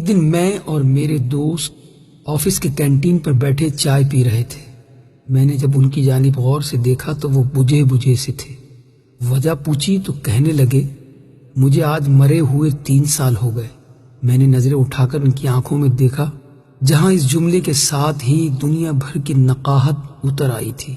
ایک دن میں اور میرے دوست آفس کے کینٹین پر بیٹھے چائے پی رہے تھے۔ میں نے جب ان کی جانب غور سے دیکھا تو وہ بجھے بجھے سے تھے۔ وجہ پوچھی تو کہنے لگے، مجھے آج مرے ہوئے 3 سال ہو گئے۔ میں نے نظریں اٹھا کر ان کی آنکھوں میں دیکھا، جہاں اس جملے کے ساتھ ہی دنیا بھر کی نقاہت اتر آئی تھی۔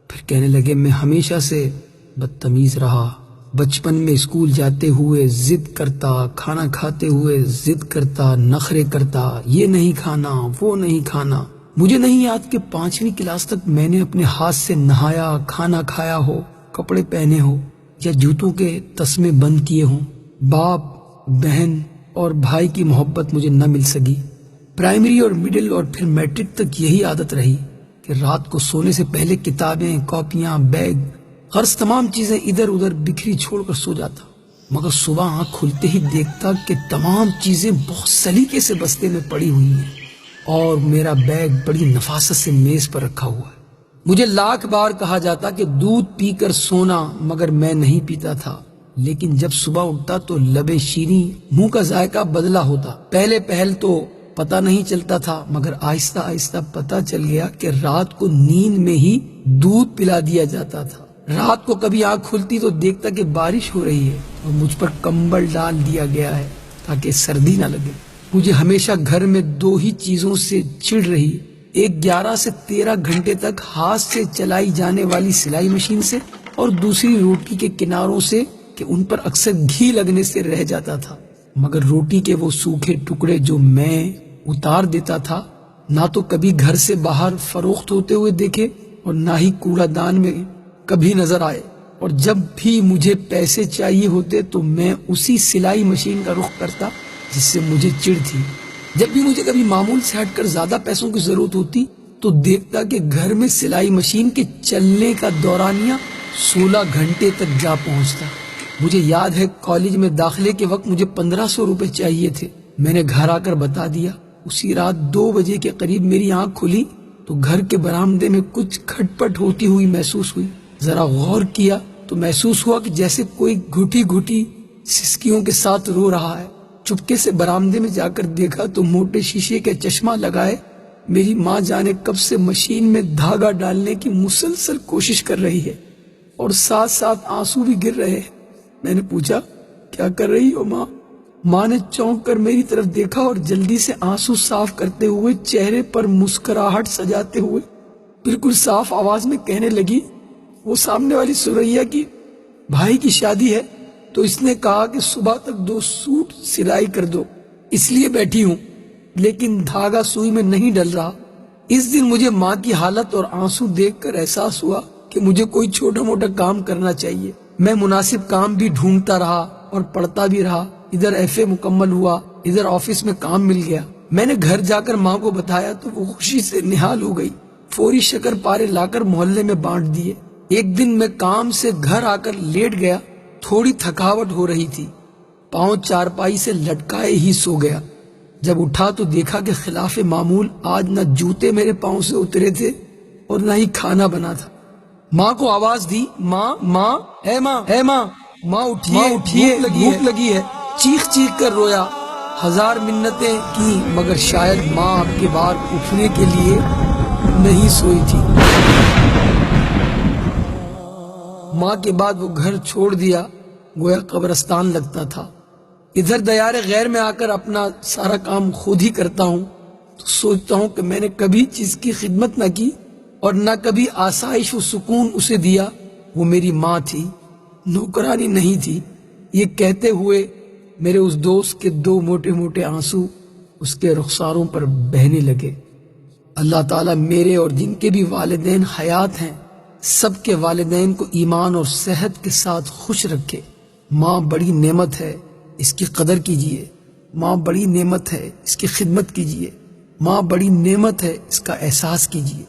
پھر کہنے لگے، میں ہمیشہ سے بدتمیز رہا۔ بچپن میں اسکول جاتے ہوئے ضد کرتا، کھانا کھاتے ہوئے ضد کرتا، نخرے کرتا، یہ نہیں کھانا، وہ نہیں کھانا۔ مجھے نہیں یاد کہ 5ویں کلاس تک میں نے اپنے ہاتھ سے نہایا، کھانا کھایا ہو، کپڑے پہنے ہو یا جوتوں کے تسمے بند کیے ہوں۔ باپ، بہن اور بھائی کی محبت مجھے نہ مل سکی۔ پرائمری اور مڈل اور پھر میٹرک تک یہی عادت رہی کہ رات کو سونے سے پہلے کتابیں، کاپیاں، بیگ، غرض تمام چیزیں ادھر ادھر بکھری چھوڑ کر سو جاتا، مگر صبح آنکھ کھلتے ہی دیکھتا کہ تمام چیزیں بہت سلیقے سے بستے میں پڑی ہوئی ہیں اور میرا بیگ بڑی نفاست سے میز پر رکھا ہوا ہے۔ مجھے لاکھ بار کہا جاتا کہ دودھ پی کر سونا، مگر میں نہیں پیتا تھا۔ لیکن جب صبح اٹھتا تو لبے شیریں، منہ کا ذائقہ بدلا ہوتا۔ پہل تو پتہ نہیں چلتا تھا، مگر آہستہ آہستہ پتہ چل گیا کہ رات کو نیند میں ہی دودھ پلا دیا جاتا تھا۔ رات کو کبھی آنکھ کھلتی تو دیکھتا کہ بارش ہو رہی ہے اور مجھ پر کمبل ڈال دیا گیا ہے تاکہ سردی نہ لگے۔ مجھے ہمیشہ گھر میں 2 ہی چیزوں سے چڑ رہی، ایک 11 سے 13 گھنٹے تک ہاتھ سے چلائی جانے والی سلائی مشین سے، اور دوسری روٹی کے کناروں سے کہ ان پر اکثر گھی لگنے سے رہ جاتا تھا۔ مگر روٹی کے وہ سوکھے ٹکڑے جو میں اتار دیتا تھا، نہ تو کبھی گھر سے باہر فروخت ہوتے ہوئے دیکھے اور نہ ہی کوڑا دان میں کبھی نظر آئے۔ اور جب بھی مجھے پیسے چاہیے ہوتے تو میں اسی سلائی مشین کا رخ کرتا جس سے مجھے چڑ تھی۔ جب بھی مجھے کبھی معمول سے ہٹ کر زیادہ پیسوں کی ضرورت ہوتی تو دیکھتا کہ گھر میں سلائی مشین کے چلنے کا دورانیہ 16 گھنٹے تک جا پہنچتا۔ مجھے یاد ہے کالج میں داخلے کے وقت مجھے 1500 روپے چاہیے تھے۔ میں نے گھر آ کر بتا دیا۔ اسی رات 2 بجے کے قریب میری آنکھ کھلی تو گھر کے برآمدے میں کچھ کھٹ پٹ ہوتی ہوئی محسوس ہوئی۔ ذرا غور کیا تو محسوس ہوا کہ جیسے کوئی گھٹی گھٹی سسکیوں کے ساتھ رو رہا ہے۔ چپکے سے برآمدے میں جا کر دیکھا تو موٹے شیشے کے چشمہ لگائے میری ماں جانے کب سے مشین میں دھاگا ڈالنے کی مسلسل کوشش کر رہی ہے اور ساتھ ساتھ آنسو بھی گر رہے ہیں۔ میں نے پوچھا، کیا کر رہی ہو ماں؟ ماں نے چونک کر میری طرف دیکھا اور جلدی سے آنسو صاف کرتے ہوئے چہرے پر مسکراہٹ سجاتے ہوئے بالکل صاف آواز میں کہنے لگی، وہ سامنے والی سریا کی بھائی کی شادی ہے تو اس نے کہا کہ صبح تک 2 سوٹ سلائی کر دو، اس لیے بیٹھی ہوں، لیکن دھاگا سوئی میں نہیں ڈل رہا۔ اس دن مجھے ماں کی حالت اور آنسو دیکھ کر احساس ہوا کہ مجھے کوئی چھوٹا موٹا کام کرنا چاہیے۔ میں مناسب کام بھی ڈھونڈتا رہا اور پڑھتا بھی رہا۔ ادھر FA مکمل ہوا، ادھر آفس میں کام مل گیا۔ میں نے گھر جا کر ماں کو بتایا تو وہ خوشی سے نہال ہو گئی۔ فوری شکر پارے لا کر محلے میں بانٹ دیے۔ ایک دن میں کام سے گھر آ کر لیٹ گیا، تھوڑی تھکاوٹ ہو رہی تھی، پاؤں چارپائی سے لٹکائے ہی سو گیا۔ جب اٹھا تو دیکھا کہ خلاف معمول آج نہ جوتے میرے پاؤں سے اترے تھے اور نہ ہی کھانا بنا تھا۔ ماں کو آواز دی، ماں ماں اے ماں اے ماں، ماں اٹھیے، بھوک لگی ہے۔ چیخ چیخ کر رویا، 1000 منتیں کی، مگر شاید ماں اب کے بار اٹھنے کے لیے نہیں سوئی تھی۔ ماں کے بعد وہ گھر چھوڑ دیا، گویا قبرستان لگتا تھا۔ ادھر دیار غیر میں آ کر اپنا سارا کام خود ہی کرتا ہوں تو سوچتا ہوں کہ میں نے کبھی چیز کی خدمت نہ کی اور نہ کبھی آسائش و سکون اسے دیا۔ وہ میری ماں تھی، نوکرانی نہیں تھی۔ یہ کہتے ہوئے میرے اس دوست کے 2 موٹے موٹے آنسو اس کے رخساروں پر بہنے لگے۔ اللہ تعالیٰ میرے اور جن کے بھی والدین حیات ہیں، سب کے والدین کو ایمان اور صحت کے ساتھ خوش رکھے۔ ماں بڑی نعمت ہے، اس کی قدر کیجیے۔ ماں بڑی نعمت ہے، اس کی خدمت کیجیے۔ ماں بڑی نعمت ہے، اس کا احساس کیجیے۔